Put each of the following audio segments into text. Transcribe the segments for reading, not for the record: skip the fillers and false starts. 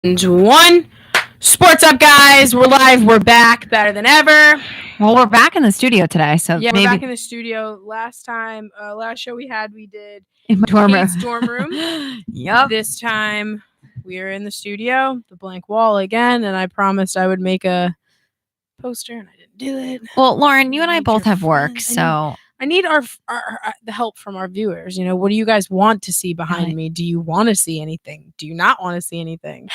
And one. Sports up, guys. We're live. We're back. Better than ever. Well, we're back in the studio today, so Yeah, maybe we're back in the studio. Last show we did in my dorm room. Kate's dorm room. Yep. This time we are in the studio, the blank wall again, and I promised I would make a poster, and I didn't do it. Well, Lauren, you and I Need both your have work, friends. so I need our the help from our viewers. You know, what do you guys want to see behind Right. me? Do you want to see anything? Do you not want to see anything?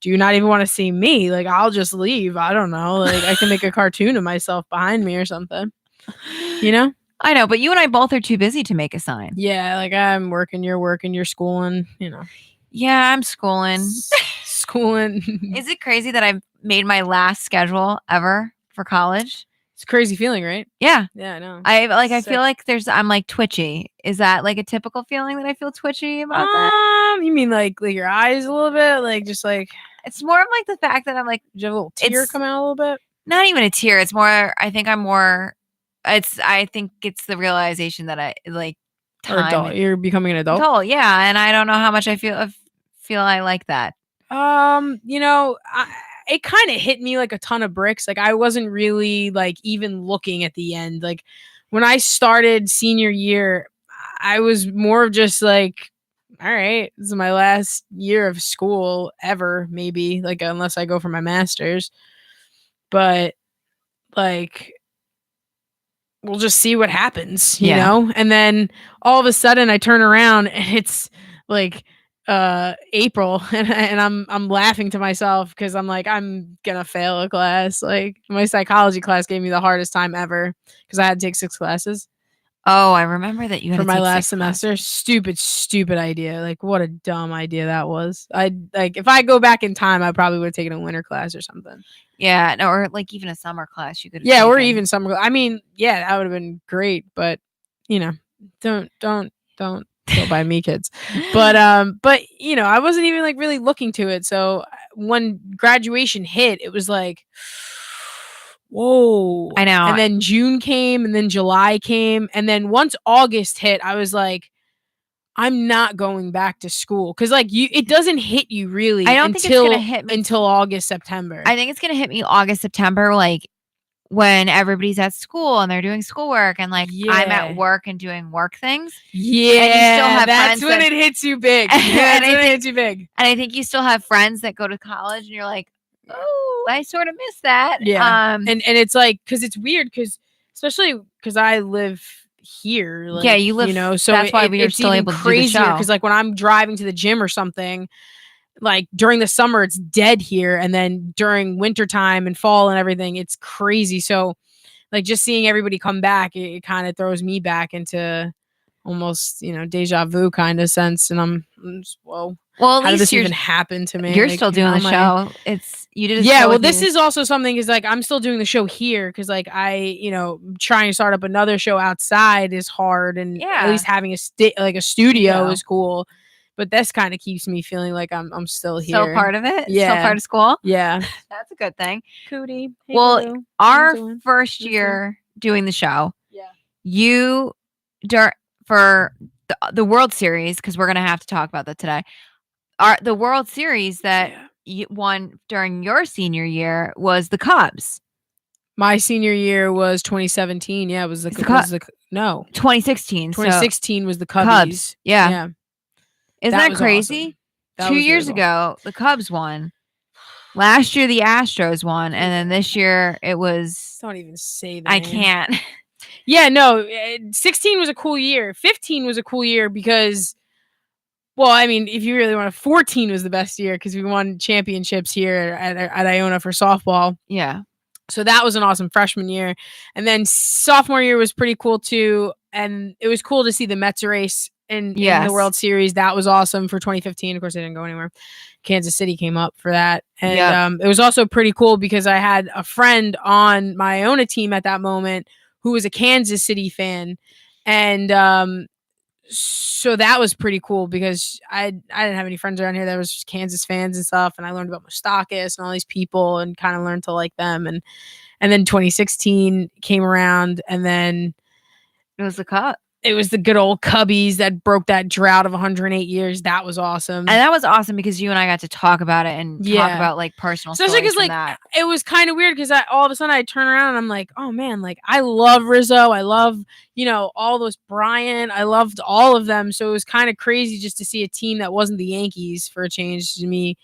Do you not even want to see me? Like, I'll just leave. I don't know. Like, I can make a cartoon of myself behind me or something. You know? I know, but you and I both are too busy to make a sign. Yeah, like I'm working, you're schooling, you know. Yeah, I'm schooling. Schooling. Is it crazy that I made my last schedule ever for college? It's a crazy feeling, right? Yeah. Yeah, I know. I feel like I'm like twitchy. Is that like a typical feeling that I feel twitchy about that? You mean like your eyes a little bit? Like just like It's more of like the fact that I'm like, did you have a little tear come out a little bit? Not even a tear. It's more, I think it's the realization that I like time. Adult. You're becoming an adult? Yeah. And I don't know how much I feel I like that. You know, it kind of hit me like a ton of bricks. Like I wasn't really like even looking at the end. Like when I started senior year, I was more of just like, all right, this is my last year of school ever, maybe, like unless I go for my master's. But like we'll just see what happens, you know? And then all of a sudden I turn around and it's like April and I'm laughing to myself because I'm like, I'm gonna fail a class. Like my psychology class gave me the hardest time ever because I had to take 6 classes. Oh, I remember that you had for to my take last 6 semester. classes. Stupid idea. Like what a dumb idea that was. I like if I go back in time, I probably would have taken a winter class or something. Yeah, no, or like even a summer class you could have Yeah, taken. or even summer. I mean, yeah, that would have been great, but you know, don't go by me, kids. But you know, I wasn't even like really looking to it. So when graduation hit, it was like, whoa. I know. And then June came, and then July came, and then once August hit, I was like, I'm not going back to school because like it doesn't hit you really. I don't think it's gonna hit me until August, September. I think it's gonna hit me August, September, like when everybody's at school and they're doing schoolwork and like I'm at work and doing work things. Yeah, and you still have that's when it hits you big. That's when it hits you big. And I think you still have friends that go to college and you're like, oh, I sort of miss that. Yeah, and it's like because it's weird because especially because I live here. Like, yeah, you live. You know, so that's why we are still able to do the show. Because like when I'm driving to the gym or something. Like during the summer, it's dead here. And then during wintertime and fall and everything, it's crazy. So like just seeing everybody come back, it kind of throws me back into almost, you know, deja vu kind of sense. And I'm just, whoa. Well, how did this even happen to me? You're like, still doing the show. You did a yeah, show well, this is also something is like I'm still doing the show here because like you know, trying to start up another show outside is hard, and at least having a studio is cool. But this kind of keeps me feeling like I'm still here. Still part of it? Yeah. Still part of school? Yeah. That's a good thing. Cootie. Hey, well, Blue. our first year doing the show, you, for the World Series, because we're going to have to talk about that today, the World Series that you won during your senior year was the Cubs. My senior year was 2017. Yeah, it was no 2016. 2016 was the Cubs. Yeah. Isn't that crazy? Awesome. 2 years ago, the Cubs won. Last year, the Astros won, and then this year it was. Don't even say that. I can't. Yeah, no. 16 was a cool year. 15 was a cool year because. Well, I mean, if you really want to, 14 was the best year because we won championships here at Iona for softball. Yeah. So that was an awesome freshman year. And then sophomore year was pretty cool too. And it was cool to see the Mets race in the World Series. That was awesome for 2015. Of course, they didn't go anywhere. Kansas City came up for that. And it was also pretty cool because I had a friend on my Iona team at that moment who was a Kansas City fan. And so that was pretty cool because I didn't have any friends around here that was Kansas fans and stuff, and I learned about Moustakas and all these people and kind of learned to like them. And then 2016 came around, and then it was the Cubs. it was the good old Cubbies that broke that drought of 108 years. That was awesome. And that was awesome because you and I got to talk about it and talk Yeah. about like personal Especially stories because from like that. it was kind of weird because all of a sudden I turn around and I'm like, oh man, like I love Rizzo. I love, all those Bryant. I loved all of them. So it was kind of crazy just to see a team that wasn't the Yankees for a change to me.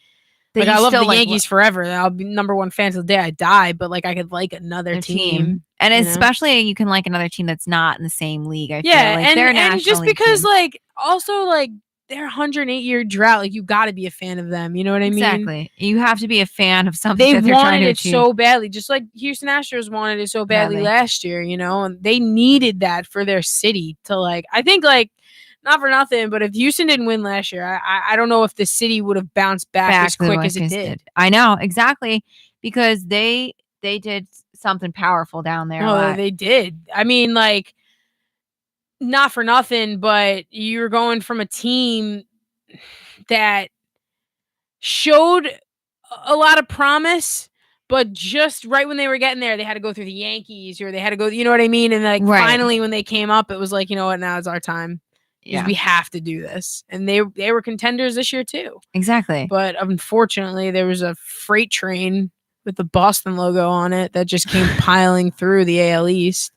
That Like you I love still, the Yankees forever. I'll be number one fan till the day I die. But like I could like another their team. And you know? especially you can like another team that's not in the same league. I feel Yeah, like they're a national and just league because team. like also like their 108-year drought, like you got to be a fan of them. You know what I mean? Exactly. You have to be a fan of something They that they're trying wanted to it achieve. so badly, just like Houston Astros wanted it so badly Badly. last year, and they needed that for their city to like. I think like not for nothing, but if Houston didn't win last year, I don't know if the city would have bounced back as quick as it did. I know exactly because they did something powerful down there. Oh, they did. I mean, like not for nothing, but you're going from a team that showed a lot of promise, but just right when they were getting there, they had to go through the Yankees or they had to go, you know what I mean? And like finally when they came up, it was like, you know what, now it's our time. Yeah. We have to do this. And they were contenders this year too. Exactly. But unfortunately, there was a freight train with the Boston logo on it that just came piling through the AL East.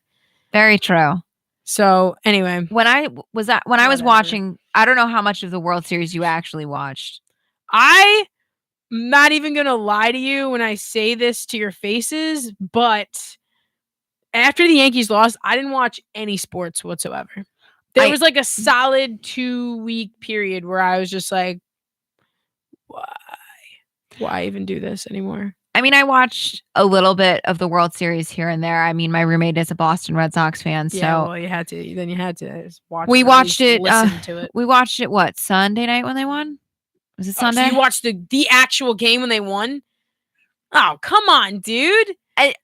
Very true. So anyway, when I was watching, I don't know how much of the World Series you actually watched. I'm not even going to lie to you when I say this to your faces, but after the Yankees lost, I didn't watch any sports whatsoever. There was like a solid 2-week period where I was just like, why even do this anymore? I mean, I watched a little bit of the World Series here and there. I mean, my roommate is a Boston Red Sox fan, so well, you had to. Then you had to watch. We watched it. Listen to it. We watched it. What, Sunday night when they won? Was it Sunday? So you watched the actual game when they won? Oh, come on, dude! I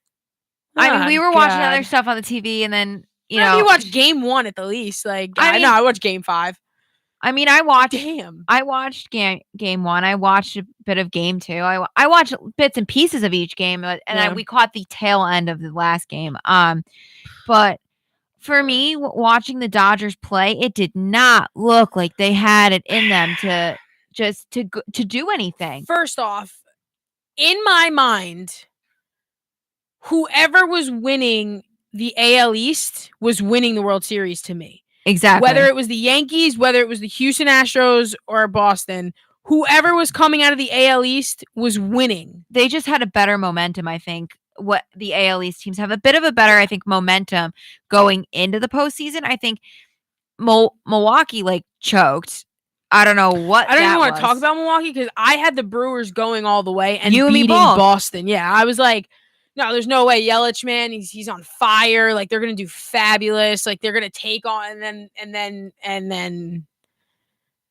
mean, we were watching other stuff on the TV, and then you watched game 1 at the least. Like, I watched game 5. I mean, I watched game 1. I watched a bit of game 2. I watched bits and pieces of each game, and we caught the tail end of the last game. But for me, watching the Dodgers play, it did not look like they had it in them to do anything. First off, in my mind, whoever was winning the AL East was winning the World Series to me. Exactly. Whether it was the Yankees, whether it was the Houston Astros or Boston, whoever was coming out of the AL East was winning. They just had a better momentum, I think. What the AL East teams have a bit of a better, I think, momentum going into the postseason. I think Milwaukee like choked. I don't know what. I don't even want to talk about Milwaukee because I had the Brewers going all the way and beating both. Boston. Yeah, I was like, no, there's no way. Yelich, man, he's on fire. Like they're gonna do fabulous. Like they're gonna take on, and then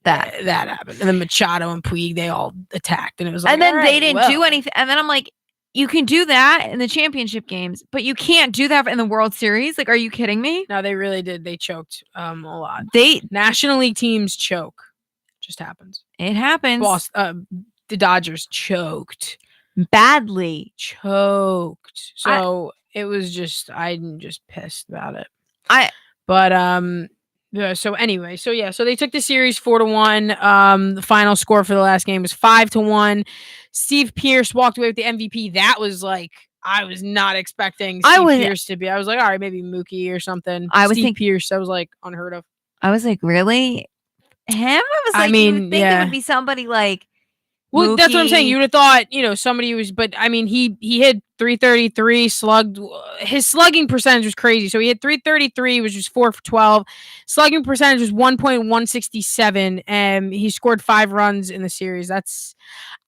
that happened. And then Machado and Puig, they all attacked, and it was like, and then they didn't do anything. And then I'm like, you can do that in the championship games, but you can't do that in the World Series. Like, are you kidding me? No, they really did. They choked a lot. National League teams choke. Just happens. It happens. The Dodgers choked. Badly. Choked. So it was just, I'm just pissed about it. So anyway, so they took the series 4-1. The final score for the last game was 5-1. Steve Pearce walked away with the MVP. That was like, I was not expecting Pearce to be. I was like, all right, maybe Mookie or something. Steve Pearce, that was like unheard of. I was like, really? Him? I was like, you would think it would be somebody like. Well, Mookie. That's what I'm saying. You would have thought, somebody was, but I mean, he hit 333, slugged. His slugging percentage was crazy. So he hit 333, which was 4 for 12. Slugging percentage was 1.167, and he scored 5 runs in the series. This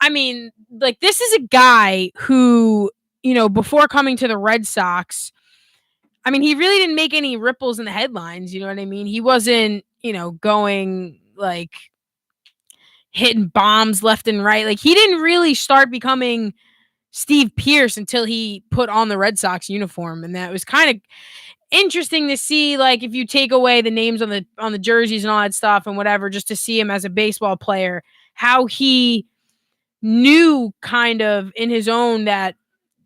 is a guy who, before coming to the Red Sox, I mean, he really didn't make any ripples in the headlines. You know what I mean? He wasn't, going like hitting bombs left and right. Like he didn't really start becoming Steve Pearce until he put on the Red Sox uniform. And that was kind of interesting to see, like, if you take away the names on the jerseys and all that stuff and whatever, just to see him as a baseball player, how he knew kind of in his own that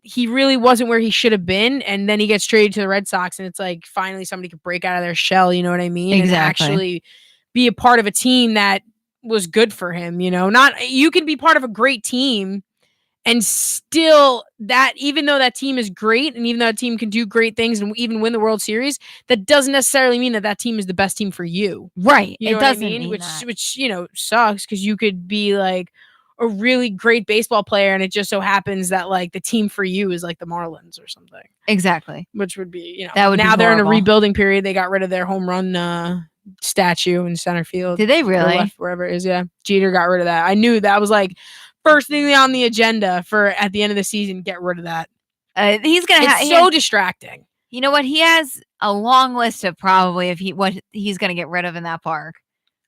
he really wasn't where he should have been, and then he gets traded to the Red Sox, and it's like finally somebody could break out of their shell, you know what I mean? Exactly. And actually be a part of a team that was good for him, you know? Not you can be part of a great team and still that even though that team is great and even though that team can do great things and even win the World Series, that doesn't necessarily mean that that team is the best team for you. Right. You know it what I doesn't mean which that. which you know sucks because you could be like a really great baseball player and it just so happens that like the team for you is like the Marlins or something. Exactly. Which would be, you know, That would now be they're in a horrible. rebuilding period. They got rid of their home run statue in center field. Did they Or really? left wherever it is. Yeah. Jeter got rid of that. I knew that was like first thing on the agenda for at the end of the season, get rid of that. He's gonna It's so distracting. You know what? He has a long list of probably what he's gonna get rid of in that park.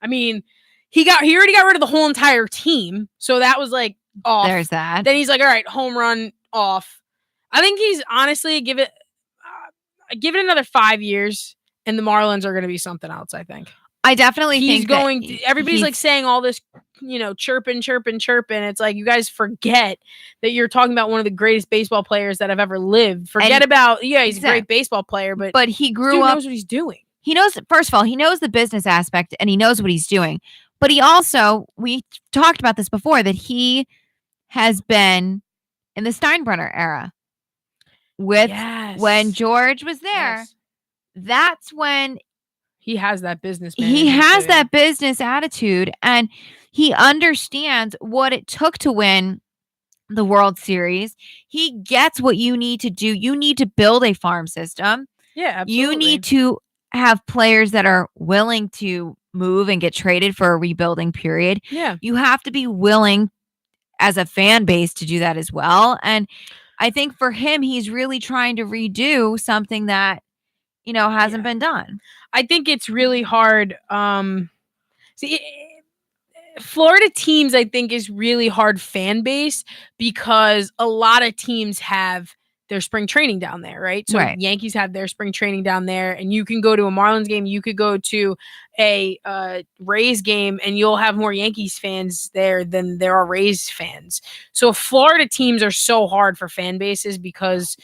I mean, he already got rid of the whole entire team, so that was like off. There's that. Then he's like, all right, home run off. I think he's honestly give it another 5 years, and the Marlins are going to be something else. I think. I definitely think everybody's like saying all this, you know, chirping. It's like you guys forget that you're talking about one of the greatest baseball players that have ever lived. Forget about he's a great baseball player, but he grew up. Knows what he's doing. He knows. First of all, he knows the business aspect and he knows what he's doing. But he also, we talked about this before, that he has been in the Steinbrenner era with when George was there. Yes. That's when. He has that business. He has that business attitude, and he understands what it took to win the World Series. He gets what you need to do. You need to build a farm system. Yeah, absolutely. You need to have players that are willing to move and get traded for a rebuilding period. Yeah. You have to be willing as a fan base to do that as well. And I think for him, he's really trying to redo something that, you know, hasn't been done. I think it's really hard. Florida teams, I think, is really hard fan base because a lot of teams have their spring training down there, right? So Yankees have their spring training down there, and you can go to a Marlins game, you could go to a Rays game, and you'll have more Yankees fans there than there are Rays fans. So Florida teams are so hard for fan bases because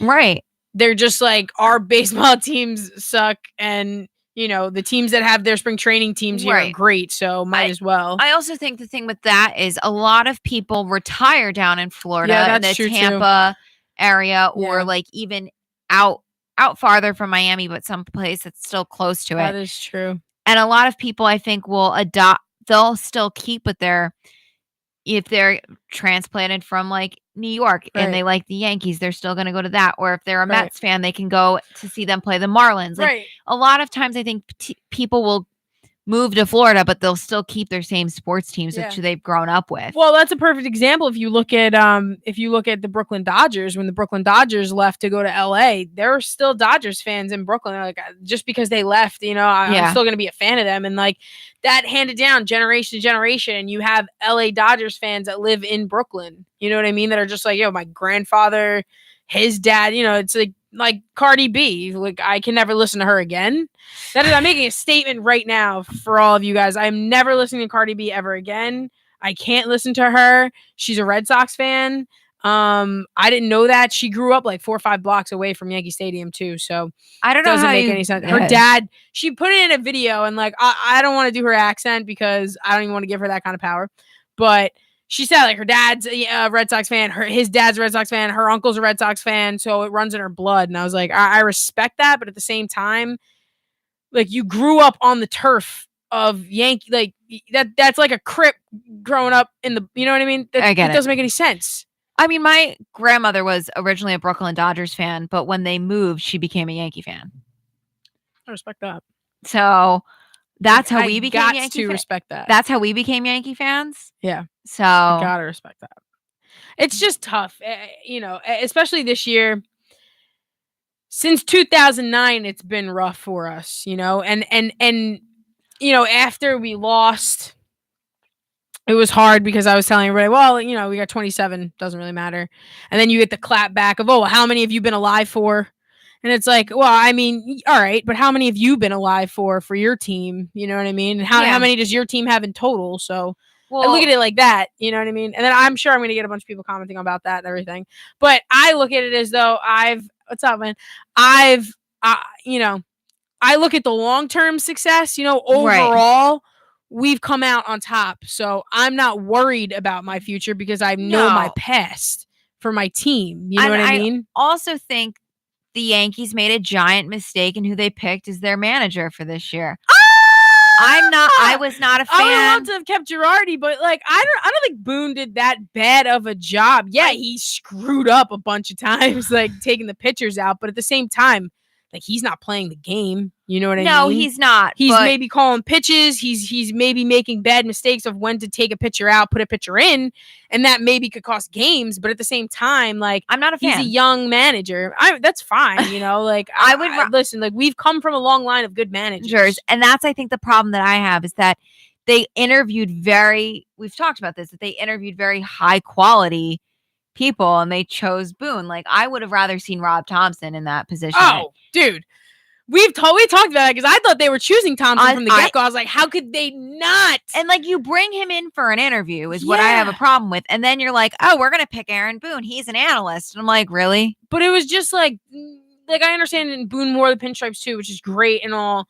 they're just like, our baseball teams suck, and you know, the teams that have their spring training teams here are great, so might as well. I also think the thing with that is a lot of people retire down in Florida, in the Tampa area, or like even out farther from Miami, but some place that's still close to it. That is true. And a lot of people, I think, will adopt. They'll still keep with their, if they're transplanted from like New York and they like the Yankees, they're still going to go to that. Or if they're a Mets fan, they can go to see them play the Marlins. Like, a lot of times I think people will move to Florida, but they'll still keep their same sports teams, which they've grown up with. Well, that's a perfect example. If you look at the Brooklyn Dodgers, when the Brooklyn Dodgers left to go to LA, there are still Dodgers fans in Brooklyn. They're like, just because they left, you know, I'm still going to be a fan of them. And like that handed down generation to generation. And you have LA Dodgers fans that live in Brooklyn, you know what I mean? That are just like, my grandfather, his dad, you know, it's like Cardi B, like I can never listen to her again. I'm making a statement right now for all of you guys. I'm never listening to Cardi B ever again. I can't listen to her. She's a Red Sox fan. I didn't know that. She grew up like 4 or 5 blocks away from Yankee Stadium too. So I don't know. Doesn't make any sense. Her dad, she put it in a video, and like I don't want to do her accent because I don't even want to give her that kind of power. But she said like her dad's a Red Sox fan, his dad's a Red Sox fan, her uncle's a Red Sox fan, so it runs in her blood. And I was like, I respect that, but at the same time, like you grew up on the turf of Yankee, like that's like a Crip growing up in the, you know what I mean? I get it. It doesn't make any sense. I mean, my grandmother was originally a Brooklyn Dodgers fan, but when they moved, she became a Yankee fan. I respect that. So that's how we became Yankee fans. Respect that. That's how we became Yankee fans. Yeah. So you gotta respect that. It's just tough, you know, especially this year. Since 2009, it's been rough for us, you know, and you know, after we lost, it was hard because I was telling everybody, well, you know, we got 27, doesn't really matter. And then you get the clap back of, oh, well, how many have you been alive for? And it's like, well, I mean, all right, but how many have you been alive for your team? You know what I mean? And how many does your team have in total? So I look at it like that, you know what I mean? And then I'm sure I'm going to get a bunch of people commenting about that and everything. But I look at it as though what's up, man? You know, I look at the long-term success, you know, overall, we've come out on top. So I'm not worried about my future because I know my past for my team. You know what I mean? I also think the Yankees made a giant mistake in who they picked as their manager for this year. I was not a fan. I would love to have kept Girardi, but like I don't think Boone did that bad of a job. Yeah, he screwed up a bunch of times, like taking the pitchers out, but at the same time, like he's not playing the game. You know what I mean? No, he's not. He's maybe calling pitches. He's maybe making bad mistakes of when to take a pitcher out, put a pitcher in, and that maybe could cost games. But at the same time, like I'm not a fan. He's a young manager. That's fine. You know, like I would listen. Like we've come from a long line of good managers, and that's I think the problem that I have is that they interviewed we've talked about this, that they interviewed very high quality people and they chose Boone. Like I would have rather seen Rob Thompson in that position. Oh, dude. We talked about that because I thought they were choosing Thompson from the get-go. I was like, how could they not? And like you bring him in for an interview is what I have a problem with. And then you're like, oh, we're going to pick Aaron Boone. He's an analyst. And I'm like, really? But it was just like I understand in Boone wore the pinstripes too, which is great and all.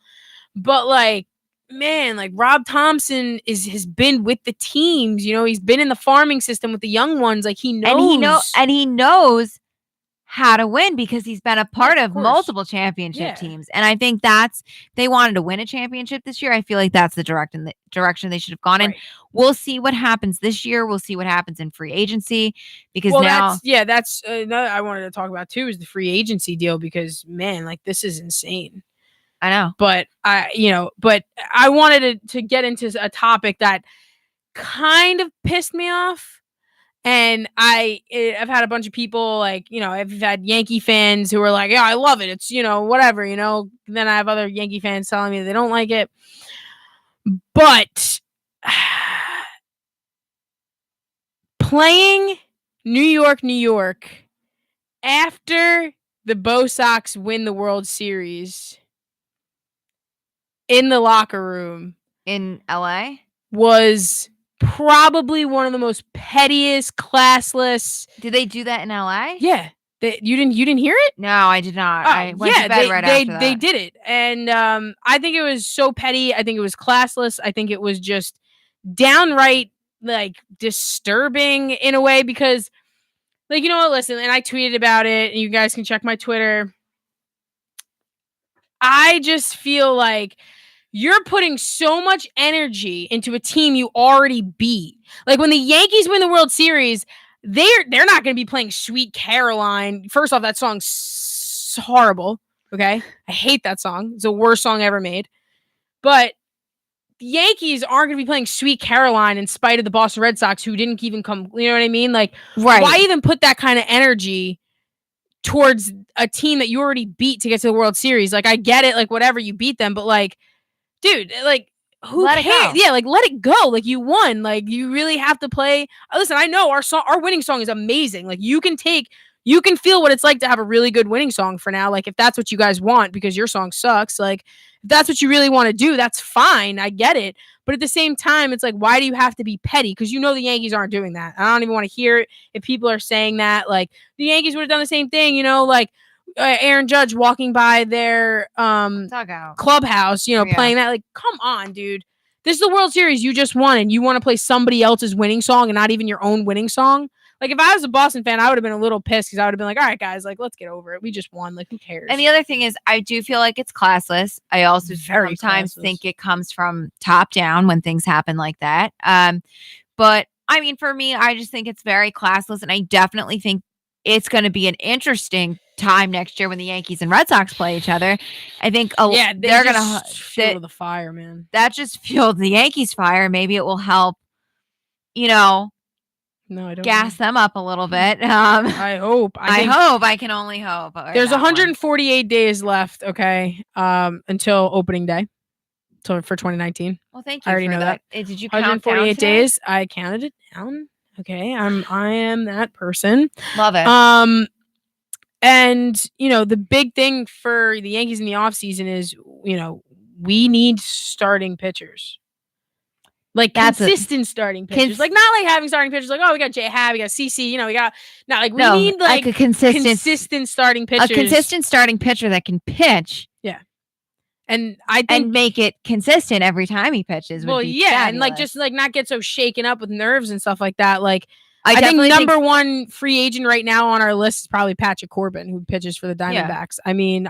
But like, man, like Rob Thompson has been with the teams. You know, he's been in the farming system with the young ones. Like he knows. And he knows how to win because he's been a part of multiple championship teams. And I think they wanted to win a championship this year. I feel like that's the direction they should have gone in. We'll see what happens this year. We'll see what happens in free agency because that's another I wanted to talk about too is the free agency deal because man, like this is insane. I know. But I wanted to get into a topic that kind of pissed me off. And I've had a bunch of people like, you know, I've had Yankee fans who are like, yeah, I love it. It's, you know, whatever, you know. Then I have other Yankee fans telling me they don't like it. But playing New York after the Bo Sox win the World Series in the locker room in LA was probably one of the most pettiest, classless. Did they do that in LA? Yeah. You didn't hear it? No, I did not. I went to bed right after that. They did it. And I think it was so petty. I think it was classless. I think it was just downright like disturbing in a way because like, you know what, listen, and I tweeted about it and you guys can check my Twitter. I just feel like you're putting so much energy into a team you already beat. Like when the Yankees win the World Series, they're not going to be playing Sweet Caroline. First off, that song's horrible. Okay, I hate that song. It's the worst song ever made. But the Yankees aren't going to be playing Sweet Caroline in spite of the Boston Red Sox, who didn't even come. You know what I mean? Like, why even put that kind of energy towards a team that you already beat to get to the World Series? Like, I get it. Like, whatever, you beat them, but like. Dude, like, who cares? Yeah, like, let it go. Like, you won. Like, you really have to play. Listen, I know our winning song is amazing. Like, you can feel what it's like to have a really good winning song for now. Like, if that's what you guys want, because your song sucks. Like, if that's what you really want to do, that's fine. I get it. But at the same time, it's like, why do you have to be petty? Because you know the Yankees aren't doing that. I don't even want to hear it if people are saying that. Like, the Yankees would have done the same thing, you know, like, Aaron Judge walking by their clubhouse, you know, playing that. Like, come on, dude. This is the World Series you just won, and you want to play somebody else's winning song and not even your own winning song? Like, if I was a Boston fan, I would have been a little pissed because I would have been like, all right, guys, like, let's get over it. We just won. Like, who cares? And the other thing is, I do feel like it's classless. I also sometimes think it comes from top down when things happen like that. But, I mean, for me, I just think it's very classless, and I definitely think it's going to be an interesting time next year when the Yankees and Red Sox play each other. I think they're going to fuel the fire, man. That just fueled the Yankees' fire. Maybe it will help, you know, gas them up a little bit. I hope. I can only hope. There's 148 days left, okay, until opening day. So for 2019. Well, thank you. I already know that. Did you count 148 days? I counted it down. Okay, I am that person. Love it. And you know, the big thing for the Yankees in the offseason is, you know, we need starting pitchers. Like That's consistent starting pitchers. Like not like having starting pitchers like, oh, we got J Happ, we got CC, we got not like we need like a consistent starting pitchers. A consistent starting pitcher that can pitch. Yeah. And I think and make it consistent every time he pitches. Well, yeah, fabulous. and like just like not get so shaken up with nerves and stuff like that. Like I think number one free agent right now on our list is probably Patrick Corbin, who pitches for the Diamondbacks. I mean,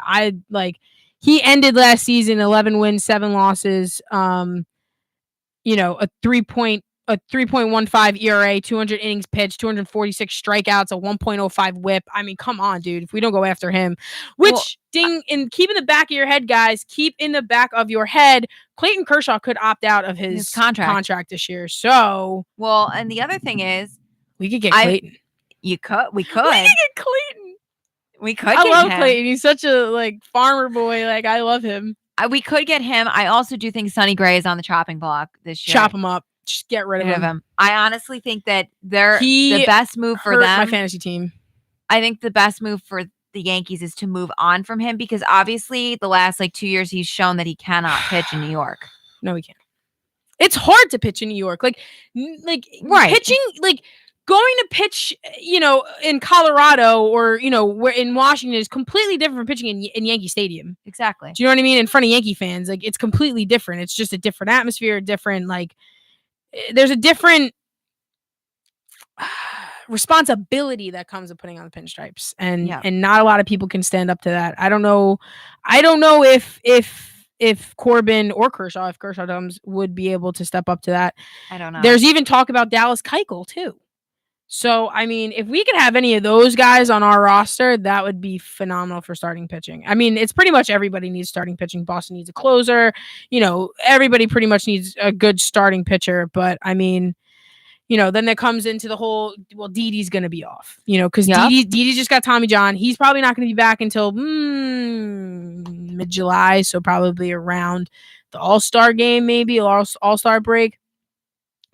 he ended last season 11 wins, 7 losses. A 3.15 ERA, 200 innings pitched, 246 strikeouts, a 1.05 WHIP. I mean, come on, dude. If we don't go after him, keep in the back of your head, guys. Keep in the back of your head. Clayton Kershaw could opt out of his contract this year. So, and the other thing is, we could get Clayton. We could. We could get Clayton. We could. I love Clayton. He's such a farmer boy. Like I love him. We could get him. I also do think Sonny Gray is on the chopping block this year. Chop him up. Just get rid of him. I honestly think that the best move for them. My fantasy team. I think the best move for the Yankees is to move on from him because obviously the last 2 years he's shown that he cannot pitch in New York. No, he can't. It's hard to pitch in New York. Right. Pitching going to pitch, in Colorado or, where in Washington is completely different from pitching in Yankee Stadium. Exactly. Do you know what I mean? In front of Yankee fans, it's completely different. It's just a different atmosphere, different, there's a different responsibility that comes with putting on the pinstripes, and not a lot of people can stand up to that. I don't know if Corbin or Kershaw, if Kershaw comes, would be able to step up to that. I don't know. There's even talk about Dallas Keuchel too. So, I mean, if we could have any of those guys on our roster, that would be phenomenal for starting pitching. I mean, it's pretty much everybody needs starting pitching. Boston needs a closer. Everybody pretty much needs a good starting pitcher. But, I mean, then that comes into the whole, Didi's going to be off, because Didi just got Tommy John. He's probably not going to be back until mid-July, so probably around the All-Star game, maybe, All-Star break.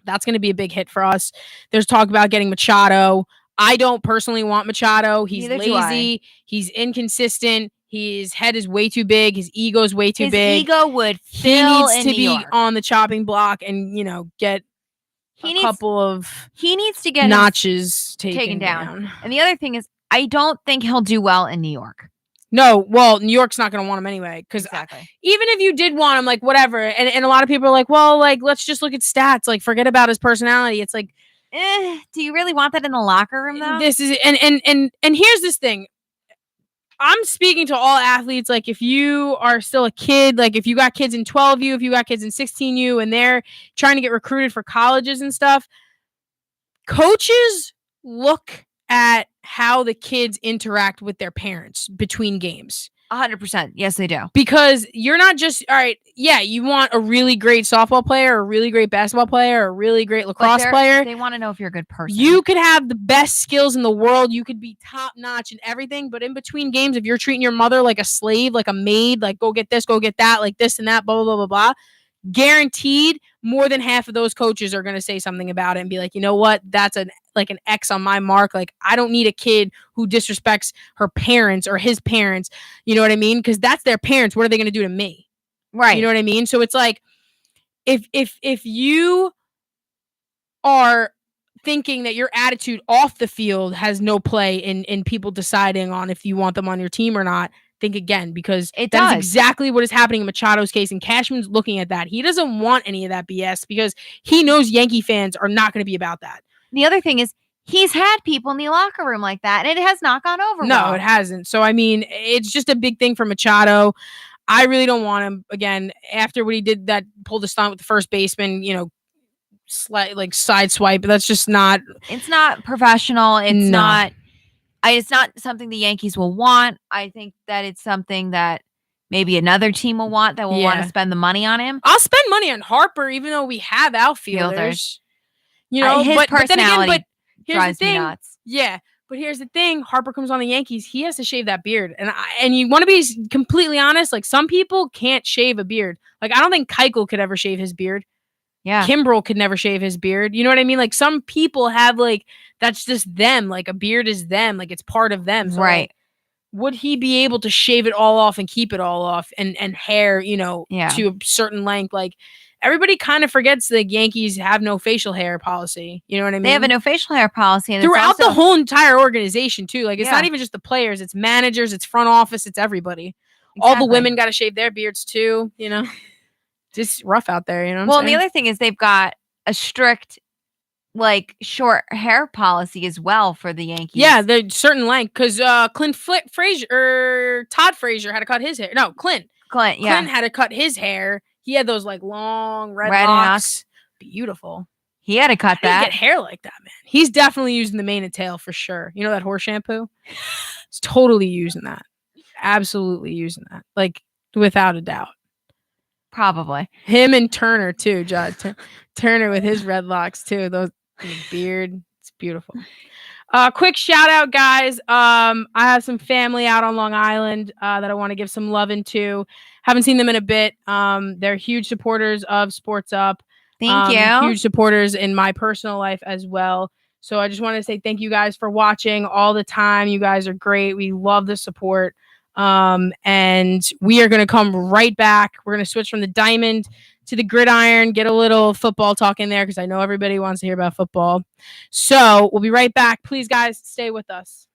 That's going to be a big hit for us. There's talk about getting Machado. I don't personally want Machado. He's lazy. He's inconsistent. His head is way too big. His ego is way too big. His ego would He needs to be on the chopping block and, get a couple of he needs to get notches taken down. And the other thing is, I don't think he'll do well in New York. No, well, New York's not going to want him anyway. Because even if you did want him, whatever. And a lot of people are like, well, let's just look at stats. Forget about his personality. It's do you really want that in the locker room, though? This is and here's this thing. I'm speaking to all athletes. If you are still a kid, if you got kids in 12U, if you got kids in 16U, and they're trying to get recruited for colleges and stuff, coaches look at how the kids interact with their parents between games. 100%. Yes, they do. Because you're not just, all right, yeah, you want a really great softball player, a really great basketball player, a really great lacrosse player. They want to know if you're a good person. You could have the best skills in the world. You could be top notch and everything. But in between games, if you're treating your mother like a slave, like a maid, go get this, go get that, this and that, blah, blah, blah, blah, blah, guaranteed more than half of those coaches are going to say something about it and be like, you know what? That's an X on my mark. I don't need a kid who disrespects her parents or his parents. You know what I mean? Because that's their parents. What are they going to do to me? Right. You know what I mean? So it's if you are thinking that your attitude off the field has no play in people deciding on if you want them on your team or not, think again, because that's exactly what is happening in Machado's case, and Cashman's looking at that. He doesn't want any of that BS because he knows Yankee fans are not going to be about that. The other thing is he's had people in the locker room like that, and it has not gone over well. No, it hasn't. So, I mean, it's just a big thing for Machado. I really don't want him, again, after what he did, that pulled a stunt with the first baseman, side swipe. That's just not... It's not professional. It's not... It's not something the Yankees will want. I think that it's something that maybe another team will want, that will want to spend the money on him. I'll spend money on Harper, even though we have outfielders. His but personality then again, here's drives the thing. Me nuts. Yeah, but here's the thing. Harper comes on the Yankees. He has to shave that beard. And you want to be completely honest, some people can't shave a beard. I don't think Keuchel could ever shave his beard. Yeah. Kimbrel could never shave his beard. You know what I mean? Some people have that's just them. A beard is them. It's part of them. So, right. Would he be able to shave it all off and keep it all off and hair, to a certain length? everybody kind of forgets the Yankees have no facial hair policy. You know what I mean? They have a no facial hair policy, and throughout the whole entire organization too. Like, it's Yeah. not even just the players; it's managers, it's front office, it's everybody. All the Exactly. women got to shave their beards too. You know, just rough out there. You know. What Well, I'm and the saying? other thing is they've got a strict, like, short hair policy as well for the Yankees. Yeah, the certain length, because Frazier or Todd Frazier had to cut his hair. No, Clint. Clint, yeah. Clint had to cut his hair. He had those like long red Red locks. Beautiful. He had to cut How do you that. get hair like that, man? He's definitely using the mane and tail for sure. You know that horse shampoo? He's totally using that. Absolutely using that. Like, without a doubt. Probably. Him and Turner too, John. Turner with his red locks too. Those beard. It's beautiful. Quick shout out, guys. I have some family out on Long Island that I want to give some love into. Haven't seen them in a bit. They're huge supporters of Sports Up. Thank you. Huge supporters in my personal life as well. So I just want to say thank you guys for watching all the time. You guys are great. We love the support. And we are going to come right back. We're going to switch from the diamond to the gridiron, get a little football talk in there because I know everybody wants to hear about football. So we'll be right back. Please, guys, stay with us.